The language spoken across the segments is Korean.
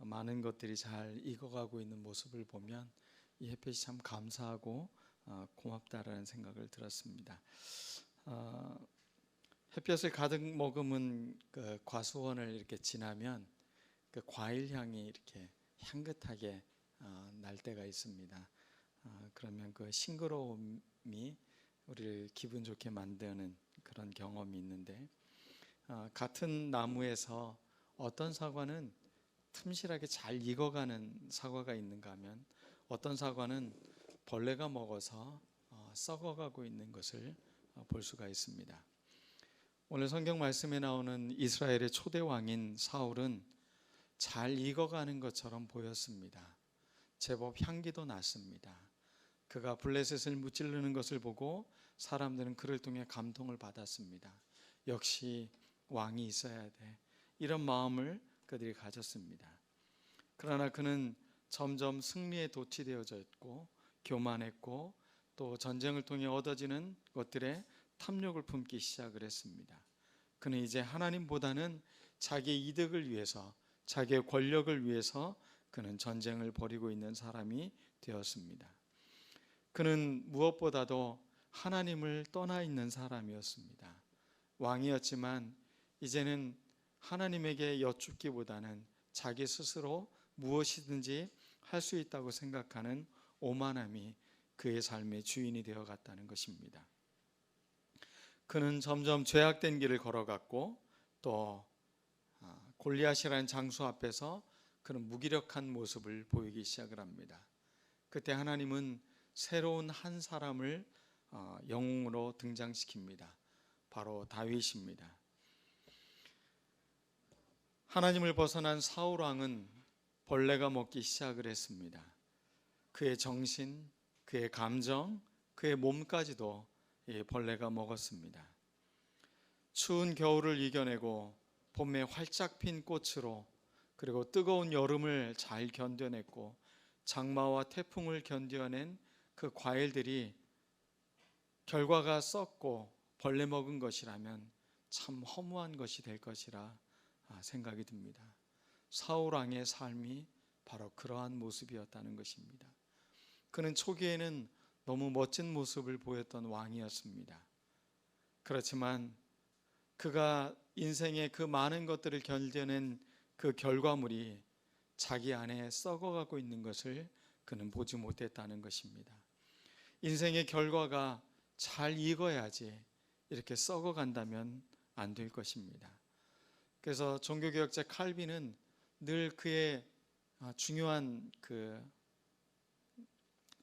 많은 것들이 잘 익어가고 있는 모습을 보면 이 햇볕이 참 감사하고 고맙다라는 생각을 들었습니다. 햇볕을 가득 머금은 그 과수원을 이렇게 지나면 그 과일 향이 이렇게 향긋하게 날 때가 있습니다. 그러면 그 싱그러움이 우리를 기분 좋게 만드는 그런 경험이 있는데, 같은 나무에서 어떤 사과는 틈실하게 잘 익어가는 사과가 있는가 하면 어떤 사과는 벌레가 먹어서 썩어가고 있는 것을 볼 수가 있습니다. 오늘 성경 말씀에 나오는 이스라엘의 초대 왕인 사울은 잘 익어가는 것처럼 보였습니다. 제법 향기도 났습니다. 그가 블레셋을 무찌르는 것을 보고 사람들은 그를 통해 감동을 받았습니다. 역시 왕이 있어야 돼, 이런 마음을 그들이 가졌습니다. 그러나 그는 점점 승리에 도취되어져 있고 교만했고 또 전쟁을 통해 얻어지는 것들에 탐욕을 품기 시작을 했습니다. 그는 이제 하나님보다는 자기의 이득을 위해서, 자기의 권력을 위해서 그는 전쟁을 벌이고 있는 사람이 되었습니다. 그는 무엇보다도 하나님을 떠나 있는 사람이었습니다. 왕이었지만 이제는 하나님에게 여쭙기보다는 자기 스스로 무엇이든지 할 수 있다고 생각하는 오만함이 그의 삶의 주인이 되어갔다는 것입니다. 그는 점점 죄악된 길을 걸어갔고 또 골리앗이라는 장수 앞에서 그는 무기력한 모습을 보이기 시작을 합니다. 그때 하나님은 새로운 한 사람을 영웅으로 등장시킵니다. 바로 다윗입니다. 하나님을 벗어난 사울 왕은 벌레가 먹기 시작을 했습니다. 그의 정신, 그의 감정, 그의 몸까지도 벌레가 먹었습니다. 추운 겨울을 이겨내고 봄에 활짝 핀 꽃으로, 그리고 뜨거운 여름을 잘 견뎌냈고 장마와 태풍을 견뎌낸 그 과일들이 결과가 썩고 벌레 먹은 것이라면 참 허무한 것이 될 것이라 생각이 듭니다. 사울 왕의 삶이 바로 그러한 모습이었다는 것입니다. 그는 초기에는 너무 멋진 모습을 보였던 왕이었습니다. 그렇지만 그가 인생의 그 많은 것들을 견뎌낸 그 결과물이 자기 안에 썩어가고 있는 것을 그는 보지 못했다는 것입니다. 인생의 결과가 잘 익어야지 이렇게 썩어간다면 안 될 것입니다. 그래서 종교개혁자 칼빈은 늘 그의 중요한 그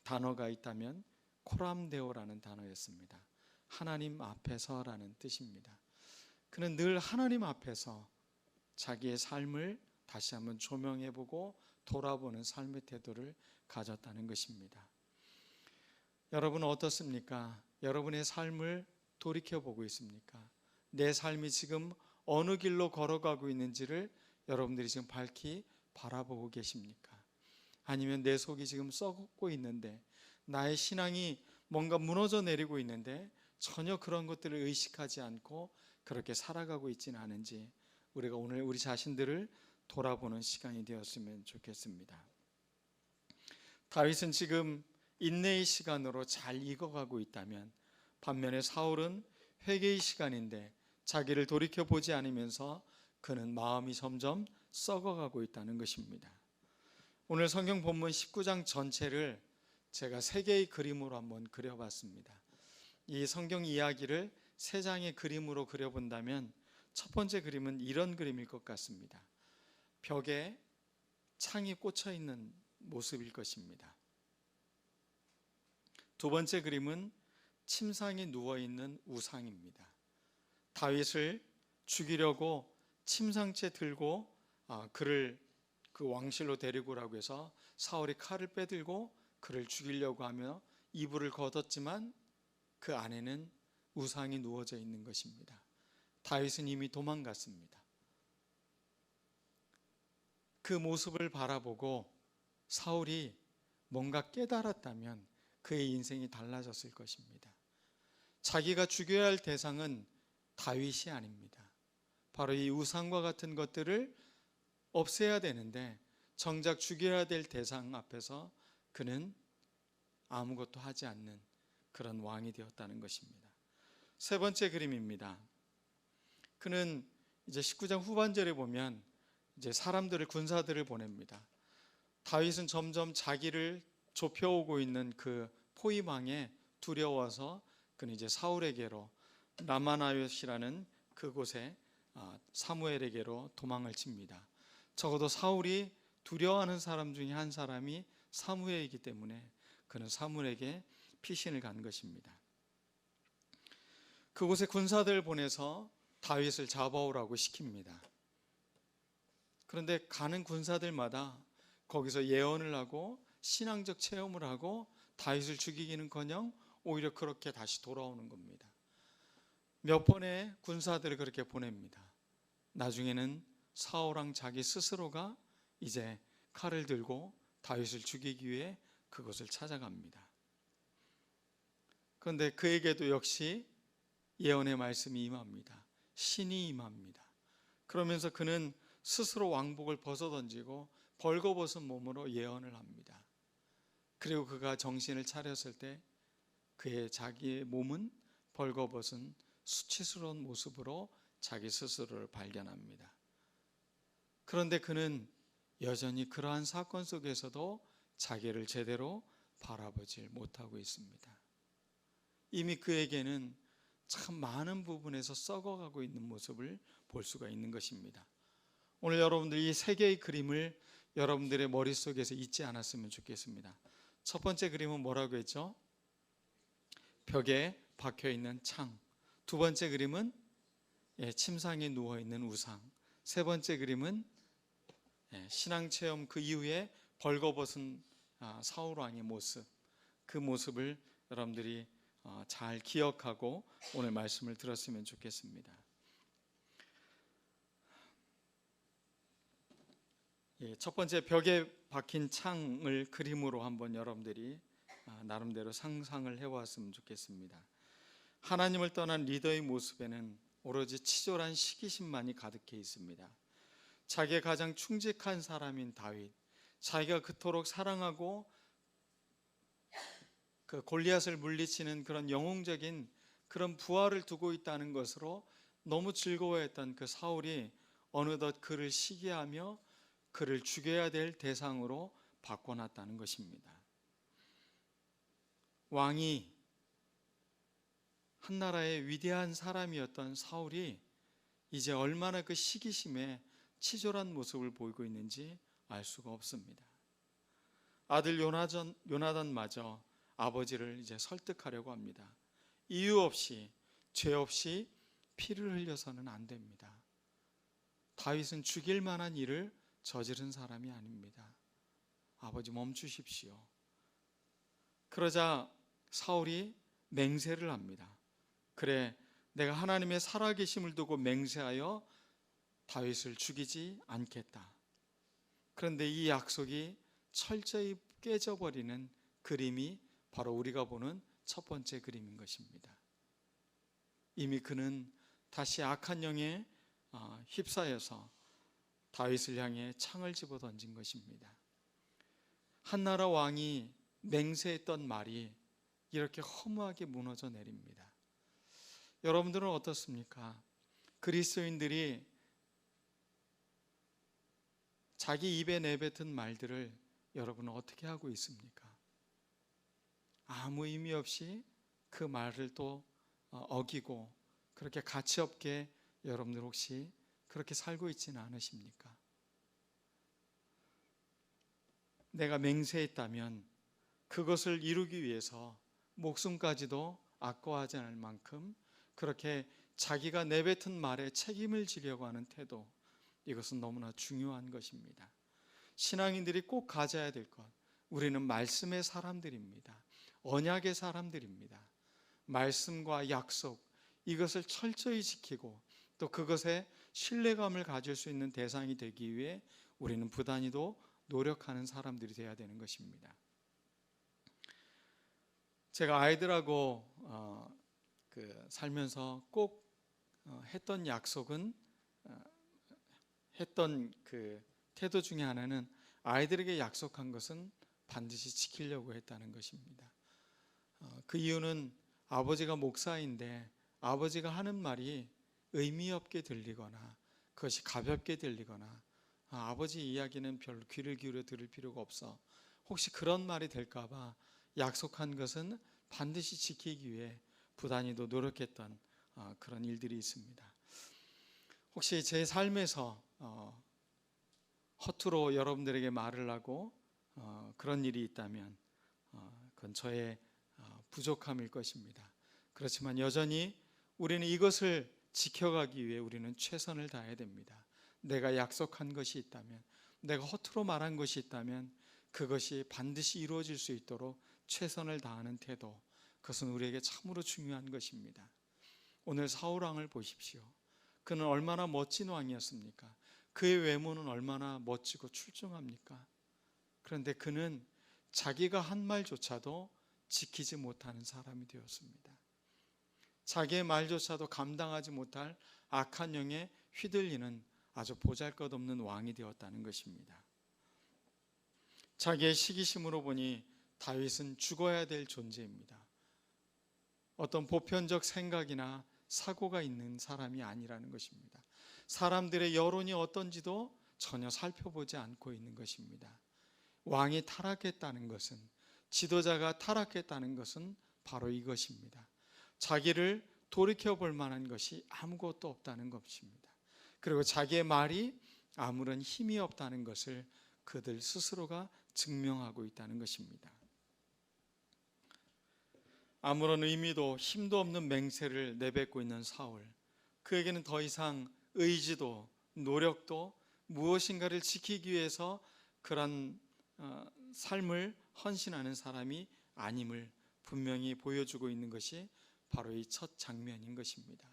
단어가 있다면 코람데오라는 단어였습니다. 하나님 앞에서라는 뜻입니다. 그는 늘 하나님 앞에서 자기의 삶을 다시 한번 조명해보고 돌아보는 삶의 태도를 가졌다는 것입니다. 여러분은 어떻습니까? 여러분의 삶을 돌이켜보고 있습니까? 내 삶이 지금 어느 길로 걸어가고 있는지를 여러분들이 지금 밝히 바라보고 계십니까? 아니면 내 속이 지금 썩고 있는데, 나의 신앙이 뭔가 무너져 내리고 있는데 전혀 그런 것들을 의식하지 않고 그렇게 살아가고 있지는 않은지, 우리가 오늘 우리 자신들을 돌아보는 시간이 되었으면 좋겠습니다. 다윗은 지금 인내의 시간으로 잘 익어가고 있다면, 반면에 사울은 회개의 시간인데 자기를 돌이켜보지 않으면서 그는 마음이 점점 썩어가고 있다는 것입니다. 오늘 성경 본문 19장 전체를 제가 3개의 그림으로 한번 그려봤습니다. 이 성경 이야기를 3장의 그림으로 그려본다면 첫 번째 그림은 이런 그림일 것 같습니다. 벽에 창이 꽂혀 있는 모습일 것입니다. 두 번째 그림은 침상에 누워있는 우상입니다. 다윗을 죽이려고 침상채 들고 그를 그 왕실로 데리고 오라고 해서 사울이 칼을 빼들고 그를 죽이려고 하며 이불을 걷었지만 그 안에는 우상이 누워져 있는 것입니다. 다윗은 이미 도망갔습니다. 그 모습을 바라보고 사울이 뭔가 깨달았다면 그의 인생이 달라졌을 것입니다. 자기가 죽여야 할 대상은 다윗이 아닙니다. 바로 이 우상과 같은 것들을 없애야 되는데 정작 죽여야 될 대상 앞에서 그는 아무것도 하지 않는 그런 왕이 되었다는 것입니다. 세 번째 그림입니다. 그는 이제 19장 후반절에 보면 이제 사람들을, 군사들을 보냅니다. 다윗은 점점 자기를 좁혀오고 있는 그 포위망에 두려워서 그는 이제 사울에게로, 라마나요시라는 그곳에 사무엘에게로 도망을 칩니다. 적어도 사울이 두려워하는 사람 중에 한 사람이 사무엘이기 때문에 그는 사무엘에게 피신을 간 것입니다. 그곳에 군사들을 보내서 다윗을 잡아오라고 시킵니다. 그런데 가는 군사들마다 거기서 예언을 하고 신앙적 체험을 하고 다윗을 죽이기는커녕 오히려 그렇게 다시 돌아오는 겁니다. 몇 번의 군사들을 그렇게 보냅니다. 나중에는 사울왕 자기 스스로가 이제 칼을 들고 다윗을 죽이기 위해 그곳을 찾아갑니다. 그런데 그에게도 역시 예언의 말씀이 임합니다. 신이 임합니다. 그러면서 그는 스스로 왕복을 벗어던지고 벌거벗은 몸으로 예언을 합니다. 그리고 그가 정신을 차렸을 때 그의 자기의 몸은 벌거벗은 수치스러운 모습으로 자기 스스로를 발견합니다. 그런데 그는 여전히 그러한 사건 속에서도 자기를 제대로 바라보질 못하고 있습니다. 이미 그에게는 참 많은 부분에서 썩어가고 있는 모습을 볼 수가 있는 것입니다. 오늘 여러분들 이 세 개의 그림을 여러분들의 머릿속에서 잊지 않았으면 좋겠습니다. 첫 번째 그림은 뭐라고 했죠? 벽에 박혀있는 창. 두 번째 그림은 침상에 누워있는 우상. 세 번째 그림은 신앙체험 그 이후에 벌거벗은 사울왕의 모습. 그 모습을 여러분들이 잘 기억하고 오늘 말씀을 들었으면 좋겠습니다. 첫 번째 벽에 박힌 창을 그림으로 한번 여러분들이 나름대로 상상을 해왔으면 좋겠습니다. 하나님을 떠난 리더의 모습에는 오로지 치졸한 시기심만이 가득해 있습니다. 자기가 가장 충직한 사람인 다윗, 자기가 그토록 사랑하고 그 골리앗을 물리치는 그런 영웅적인 그런 부하를 두고 있다는 것으로 너무 즐거워했던 그 사울이 어느덧 그를 시기하며 그를 죽여야 될 대상으로 바꿔놨다는 것입니다. 왕이 한 나라의 위대한 사람이었던 사울이 이제 얼마나 그 시기심에 치졸한 모습을 보이고 있는지 알 수가 없습니다. 아들 요나단마저 아버지를 이제 설득하려고 합니다. 이유 없이, 죄 없이 피를 흘려서는 안 됩니다. 다윗은 죽일 만한 일을 저지른 사람이 아닙니다. 아버지 멈추십시오. 그러자 사울이 맹세를 합니다. 그래, 내가 하나님의 살아계심을 두고 맹세하여 다윗을 죽이지 않겠다. 그런데 이 약속이 철저히 깨져버리는 그림이 바로 우리가 보는 첫 번째 그림인 것입니다. 이미 그는 다시 악한 영에 휩싸여서 다윗을 향해 창을 집어 던진 것입니다. 한나라 왕이 맹세했던 말이 이렇게 허무하게 무너져 내립니다. 여러분들은 어떻습니까? 그리스도인들이 자기 입에 내뱉은 말들을 여러분은 어떻게 하고 있습니까? 아무 의미 없이 그 말을 또 어기고 그렇게 가치 없게 여러분들 혹시 그렇게 살고 있지는 않으십니까? 내가 맹세했다면 그것을 이루기 위해서 목숨까지도 아까워하지 않을 만큼 그렇게 자기가 내뱉은 말에 책임을 지려고 하는 태도, 이것은 너무나 중요한 것입니다. 신앙인들이 꼭 가져야 될 것, 우리는 말씀의 사람들입니다. 언약의 사람들입니다. 말씀과 약속, 이것을 철저히 지키고 또 그것에 신뢰감을 가질 수 있는 대상이 되기 위해 우리는 부단히도 노력하는 사람들이 되어야 되는 것입니다. 제가 아이들하고 살면서 꼭 했던 약속은, 했던 그 태도 중에 하나는 아이들에게 약속한 것은 반드시 지키려고 했다는 것입니다. 그 이유는 아버지가 목사인데 아버지가 하는 말이 의미 없게 들리거나 그것이 가볍게 들리거나 아버지 이야기는 별로 귀를 기울여 들을 필요가 없어, 혹시 그런 말이 될까 봐 약속한 것은 반드시 지키기 위해 부단히도 노력했던 그런 일들이 있습니다. 혹시 제 삶에서 허투루 여러분들에게 말을 하고 그런 일이 있다면 그건 저의 부족함일 것입니다. 그렇지만 여전히 우리는 이것을 지켜가기 위해 우리는 최선을 다해야 됩니다. 내가 약속한 것이 있다면, 내가 허투루 말한 것이 있다면 그것이 반드시 이루어질 수 있도록 최선을 다하는 태도, 그것은 우리에게 참으로 중요한 것입니다. 오늘 사울왕을 보십시오. 그는 얼마나 멋진 왕이었습니까? 그의 외모는 얼마나 멋지고 출중합니까? 그런데 그는 자기가 한 말조차도 지키지 못하는 사람이 되었습니다. 자기의 말조차도 감당하지 못할 악한 영에 휘둘리는 아주 보잘것없는 왕이 되었다는 것입니다. 자기의 시기심으로 보니 다윗은 죽어야 될 존재입니다. 어떤 보편적 생각이나 사고가 있는 사람이 아니라는 것입니다. 사람들의 여론이 어떤지도 전혀 살펴보지 않고 있는 것입니다. 왕이 타락했다는 것은, 지도자가 타락했다는 것은 바로 이것입니다. 자기를 돌이켜 볼 만한 것이 아무것도 없다는 것입니다. 그리고 자기의 말이 아무런 힘이 없다는 것을 그들 스스로가 증명하고 있다는 것입니다. 아무런 의미도 힘도 없는 맹세를 내뱉고 있는 사울, 그에게는 더 이상 의지도 노력도 무엇인가를 지키기 위해서 그런 삶을 헌신하는 사람이 아님을 분명히 보여주고 있는 것이 바로 이 첫 장면인 것입니다.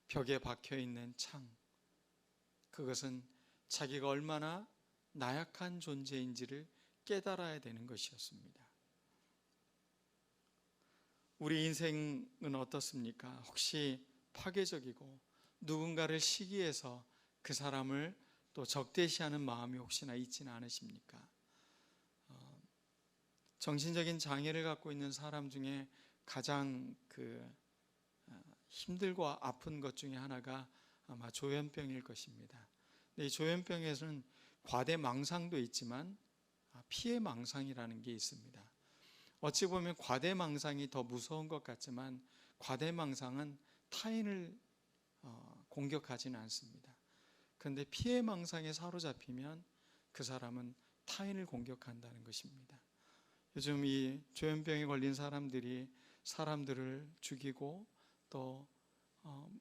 벽에 박혀있는 창, 그것은 자기가 얼마나 나약한 존재인지를 깨달아야 되는 것이었습니다. 우리 인생은 어떻습니까? 혹시 파괴적이고 누군가를 시기해서 그 사람을 또 적대시하는 마음이 혹시나 있지는 않으십니까? 정신적인 장애를 갖고 있는 사람 중에 가장 힘들고 아픈 것 중에 하나가 아마 조현병일 것입니다. 이 조현병에서는 과대망상도 있지만 피해망상이라는 게 있습니다. 어찌 보면 과대망상이 더 무서운 것 같지만 과대망상은 타인을 공격하지는 않습니다. 그런데 피해망상에 사로잡히면 그 사람은 타인을 공격한다는 것입니다. 요즘 이 조현병에 걸린 사람들이 사람들을 죽이고 또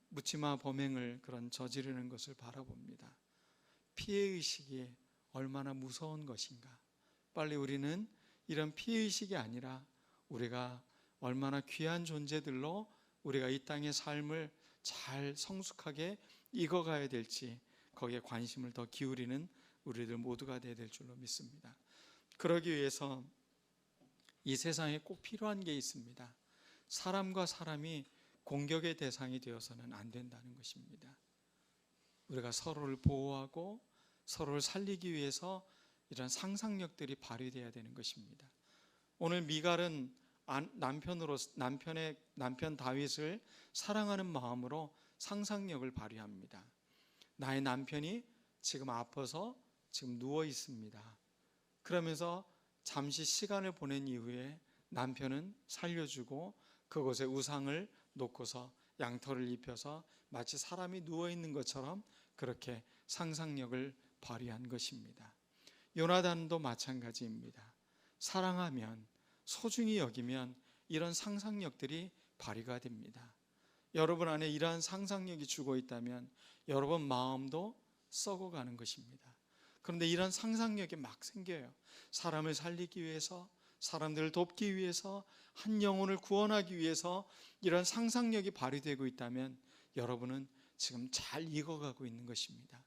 묻지마 범행을 그런 저지르는 것을 바라봅니다. 피해의식이 얼마나 무서운 것인가. 빨리 우리는 이런 피해의식이 아니라 우리가 얼마나 귀한 존재들로 우리가 이 땅의 삶을 잘 성숙하게 익어가야 될지 거기에 관심을 더 기울이는 우리들 모두가 되어야 될 줄로 믿습니다. 그러기 위해서 이 세상에 꼭 필요한 게 있습니다. 사람과 사람이 공격의 대상이 되어서는 안 된다는 것입니다. 우리가 서로를 보호하고 서로를 살리기 위해서 이런 상상력들이 발휘되어야 되는 것입니다. 오늘 미갈은 남편 다윗을 사랑하는 마음으로 상상력을 발휘합니다. 나의 남편이 지금 아파서 지금 누워 있습니다. 그러면서 잠시 시간을 보낸 이후에 남편은 살려주고 그곳에 우상을 놓고서 양털을 입혀서 마치 사람이 누워 있는 것처럼 그렇게 상상력을 발휘한 것입니다. 요나단도 마찬가지입니다. 사랑하면, 소중히 여기면 이런 상상력들이 발휘가 됩니다. 여러분 안에 이러한 상상력이 죽어 있다면 여러분 마음도 썩어가는 것입니다. 그런데 이런 상상력이 막 생겨요. 사람을 살리기 위해서, 사람들을 돕기 위해서, 한 영혼을 구원하기 위해서 이런 상상력이 발휘되고 있다면 여러분은 지금 잘 익어가고 있는 것입니다.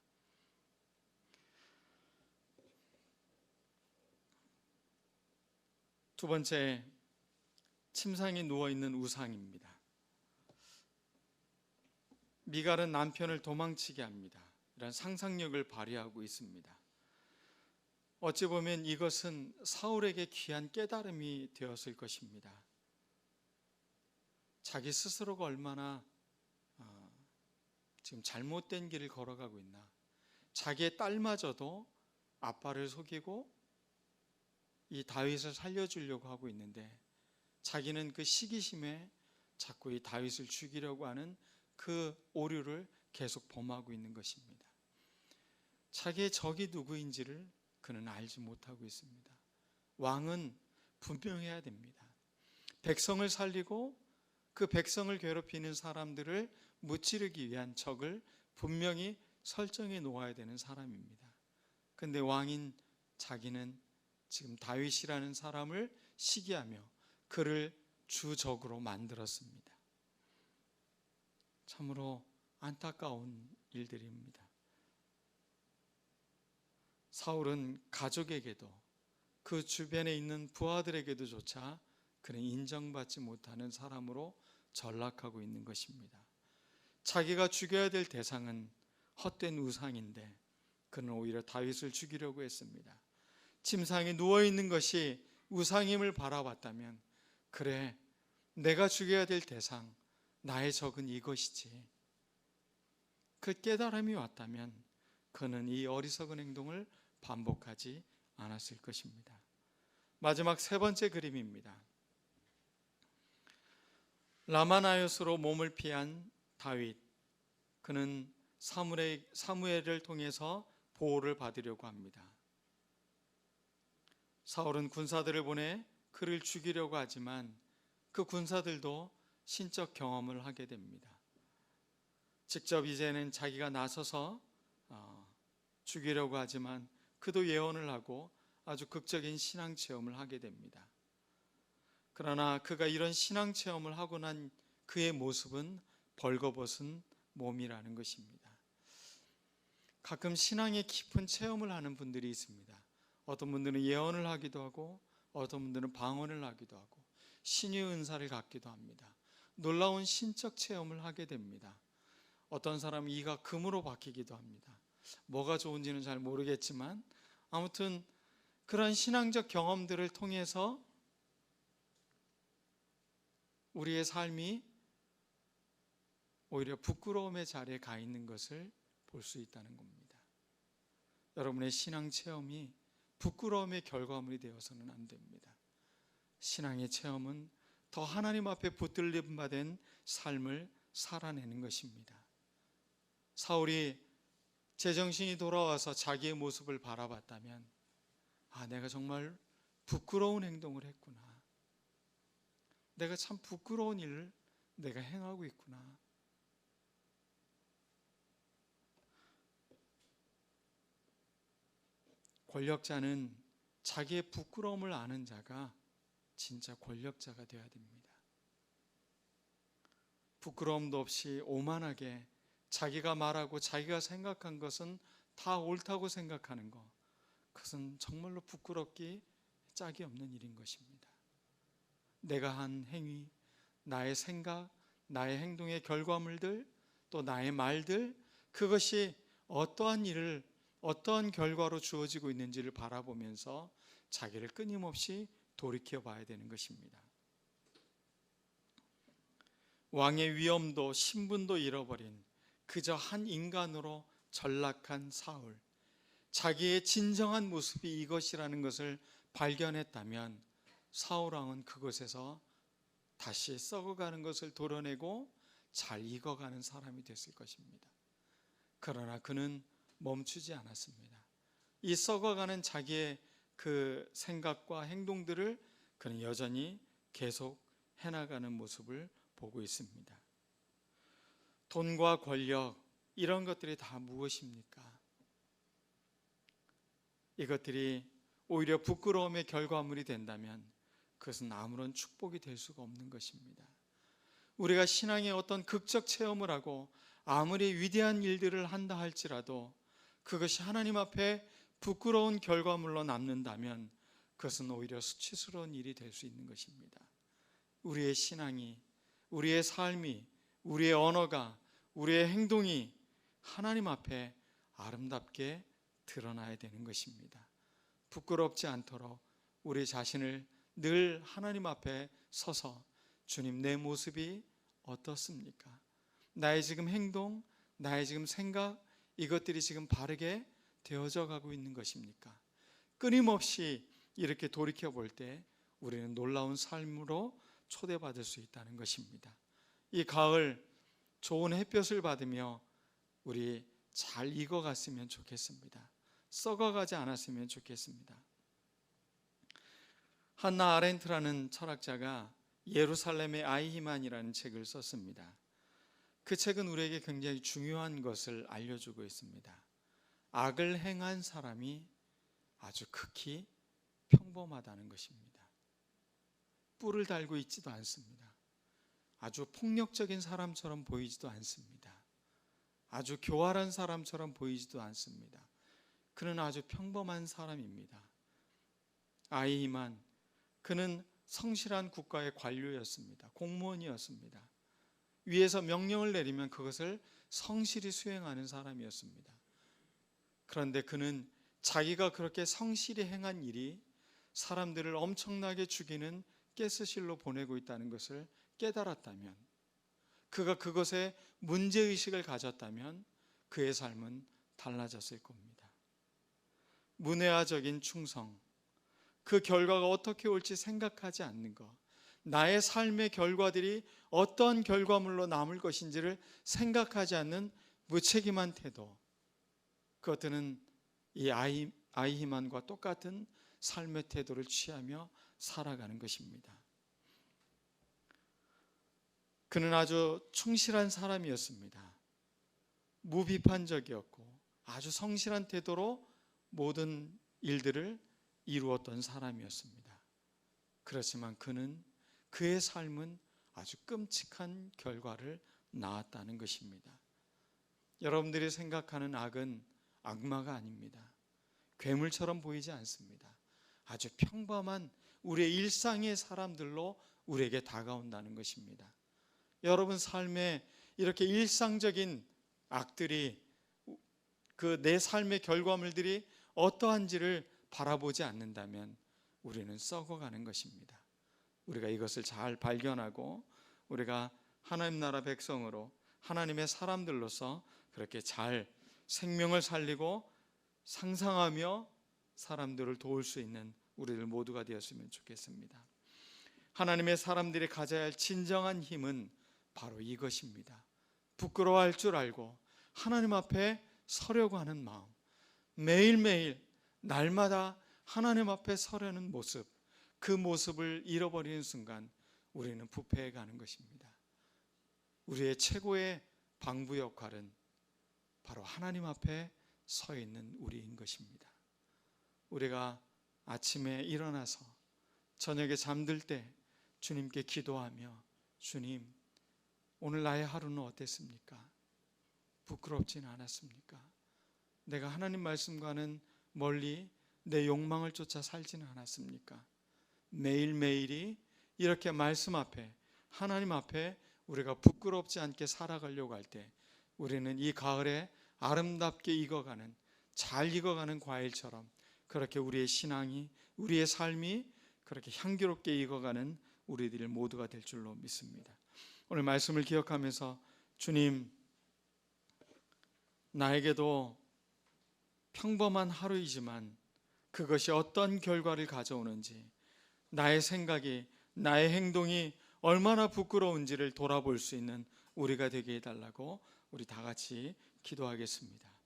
두 번째, 침상에 누워있는 우상입니다. 미갈은 남편을 도망치게 합니다. 이런 상상력을 발휘하고 있습니다. 어찌 보면 이것은 사울에게 귀한 깨달음이 되었을 것입니다. 자기 스스로가 얼마나 지금 잘못된 길을 걸어가고 있나. 자기의 딸마저도 아빠를 속이고 이 다윗을 살려주려고 하고 있는데 자기는 그 시기심에 자꾸 이 다윗을 죽이려고 하는 그 오류를 계속 범하고 있는 것입니다. 자기의 적이 누구인지를 그는 알지 못하고 있습니다. 왕은 분명해야 됩니다. 백성을 살리고 그 백성을 괴롭히는 사람들을 무찌르기 위한 적을 분명히 설정해 놓아야 되는 사람입니다. 근데 왕인 자기는 지금 다윗이라는 사람을 시기하며 그를 주적으로 만들었습니다. 참으로 안타까운 일들입니다. 사울은 가족에게도 그 주변에 있는 부하들에게도 조차 그는 인정받지 못하는 사람으로 전락하고 있는 것입니다. 자기가 죽여야 될 대상은 헛된 우상인데 그는 오히려 다윗을 죽이려고 했습니다. 침상에 누워있는 것이 우상임을 바라봤다면 그래, 내가 죽여야 될 대상, 나의 적은 이것이지. 그 깨달음이 왔다면 그는 이 어리석은 행동을 반복하지 않았을 것입니다. 마지막 세 번째 그림입니다. 라마나요스로 몸을 피한 다윗, 그는 사무엘을 통해서 보호를 받으려고 합니다. 사울은 군사들을 보내 그를 죽이려고 하지만 그 군사들도 신적 경험을 하게 됩니다. 직접 이제는 자기가 나서서 죽이려고 하지만 그도 예언을 하고 아주 극적인 신앙 체험을 하게 됩니다. 그러나 그가 이런 신앙 체험을 하고 난 그의 모습은 벌거벗은 몸이라는 것입니다. 가끔 신앙의 깊은 체험을 하는 분들이 있습니다. 어떤 분들은 예언을 하기도 하고 어떤 분들은 방언을 하기도 하고 신의 은사를 갖기도 합니다. 놀라운 신적 체험을 하게 됩니다. 어떤 사람은 이가 금으로 바뀌기도 합니다. 뭐가 좋은지는 잘 모르겠지만 아무튼 그런 신앙적 경험들을 통해서 우리의 삶이 오히려 부끄러움의 자리에 가 있는 것을 볼 수 있다는 겁니다. 여러분의 신앙 체험이 부끄러움의 결과물이 되어서는 안 됩니다. 신앙의 체험은 더 하나님 앞에 붙들림 받은 삶을 살아내는 것입니다. 사울이 제정신이 돌아와서 자기의 모습을 바라봤다면 내가 정말 부끄러운 행동을 했구나. 내가 참 부끄러운 일을 내가 행하고 있구나. 권력자는 자기의 부끄러움을 아는 자가 진짜 권력자가 되어야 됩니다. 부끄러움도 없이 오만하게 자기가 말하고 자기가 생각한 것은 다 옳다고 생각하는 것, 그것은 정말로 부끄럽기 짝이 없는 일인 것입니다. 내가 한 행위, 나의 생각, 나의 행동의 결과물들, 또 나의 말들, 그것이 어떠한 일을 어떠한 결과로 주어지고 있는지를 바라보면서 자기를 끊임없이 돌이켜 봐야 되는 것입니다. 왕의 위엄도 신분도 잃어버린 그저 한 인간으로 전락한 사울, 자기의 진정한 모습이 이것이라는 것을 발견했다면 사울 왕은 그곳에서 다시 썩어가는 것을 도려내고 잘 익어가는 사람이 됐을 것입니다. 그러나 그는 멈추지 않았습니다. 이 썩어가는 자기의 그 생각과 행동들을 그는 여전히 계속 해나가는 모습을 보고 있습니다. 돈과 권력, 이런 것들이 다 무엇입니까? 이것들이 오히려 부끄러움의 결과물이 된다면 그것은 아무런 축복이 될 수가 없는 것입니다. 우리가 신앙의 어떤 극적 체험을 하고 아무리 위대한 일들을 한다 할지라도 그것이 하나님 앞에 부끄러운 결과물로 남는다면 그것은 오히려 수치스러운 일이 될 수 있는 것입니다. 우리의 신앙이, 우리의 삶이, 우리의 언어가, 우리의 행동이 하나님 앞에 아름답게 드러나야 되는 것입니다. 부끄럽지 않도록 우리 자신을 늘 하나님 앞에 서서 주님, 내 모습이 어떻습니까? 나의 지금 행동, 나의 지금 생각, 이것들이 지금 바르게 되어져 가고 있는 것입니까? 끊임없이 이렇게 돌이켜 볼 때 우리는 놀라운 삶으로 초대받을 수 있다는 것입니다. 이 가을 좋은 햇볕을 받으며 우리 잘 익어갔으면 좋겠습니다. 썩어가지 않았으면 좋겠습니다. 한나 아렌트라는 철학자가 예루살렘의 아이히만이라는 책을 썼습니다. 그 책은 우리에게 굉장히 중요한 것을 알려주고 있습니다. 악을 행한 사람이 아주 극히 평범하다는 것입니다. 뿔을 달고 있지도 않습니다. 아주 폭력적인 사람처럼 보이지도 않습니다. 아주 교활한 사람처럼 보이지도 않습니다. 그는 아주 평범한 사람입니다. 아이히만, 그는 성실한 국가의 관료였습니다. 공무원이었습니다. 위에서 명령을 내리면 그것을 성실히 수행하는 사람이었습니다. 그런데 그는 자기가 그렇게 성실히 행한 일이 사람들을 엄청나게 죽이는 가스실로 보내고 있다는 것을 깨달았다면, 그가 그것에 문제의식을 가졌다면 그의 삶은 달라졌을 겁니다. 문외화적인 충성, 그 결과가 어떻게 올지 생각하지 않는 것, 나의 삶의 결과들이 어떤 결과물로 남을 것인지를 생각하지 않는 무책임한 태도, 그것들은 이 아이히만과 똑같은 삶의 태도를 취하며 살아가는 것입니다. 그는 아주 충실한 사람이었습니다. 무비판적이었고 아주 성실한 태도로 모든 일들을 이루었던 사람이었습니다. 그렇지만 그의 삶은 아주 끔찍한 결과를 낳았다는 것입니다. 여러분들이 생각하는 악은 악마가 아닙니다. 괴물처럼 보이지 않습니다. 아주 평범한 우리의 일상의 사람들로 우리에게 다가온다는 것입니다. 여러분 삶에 이렇게 일상적인 악들이, 그 내 삶의 결과물들이 어떠한지를 바라보지 않는다면 우리는 썩어가는 것입니다. 우리가 이것을 잘 발견하고 우리가 하나님 나라 백성으로, 하나님의 사람들로서 그렇게 잘 생명을 살리고 상상하며 사람들을 도울 수 있는 우리들 모두가 되었으면 좋겠습니다. 하나님의 사람들이 가져야 할 진정한 힘은 바로 이것입니다. 부끄러워할 줄 알고 하나님 앞에 서려고 하는 마음, 매일매일 날마다 하나님 앞에 서려는 모습, 그 모습을 잃어버리는 순간 우리는 부패해 가는 것입니다. 우리의 최고의 방부 역할은 바로 하나님 앞에 서 있는 우리인 것입니다. 우리가 아침에 일어나서 저녁에 잠들 때 주님께 기도하며, 주님, 오늘 나의 하루는 어땠습니까? 부끄럽진 않았습니까? 내가 하나님 말씀과는 멀리 내 욕망을 쫓아 살지는 않았습니까? 매일매일이 이렇게 말씀 앞에, 하나님 앞에 우리가 부끄럽지 않게 살아가려고 할 때 우리는 이 가을에 아름답게 익어가는, 잘 익어가는 과일처럼 그렇게 우리의 신앙이, 우리의 삶이 그렇게 향기롭게 익어가는 우리들 모두가 될 줄로 믿습니다. 오늘 말씀을 기억하면서 주님, 나에게도 평범한 하루이지만 그것이 어떤 결과를 가져오는지, 나의 생각이, 나의 행동이 얼마나 부끄러운지를 돌아볼 수 있는 우리가 되게 해달라고 우리 다 같이 기도하겠습니다.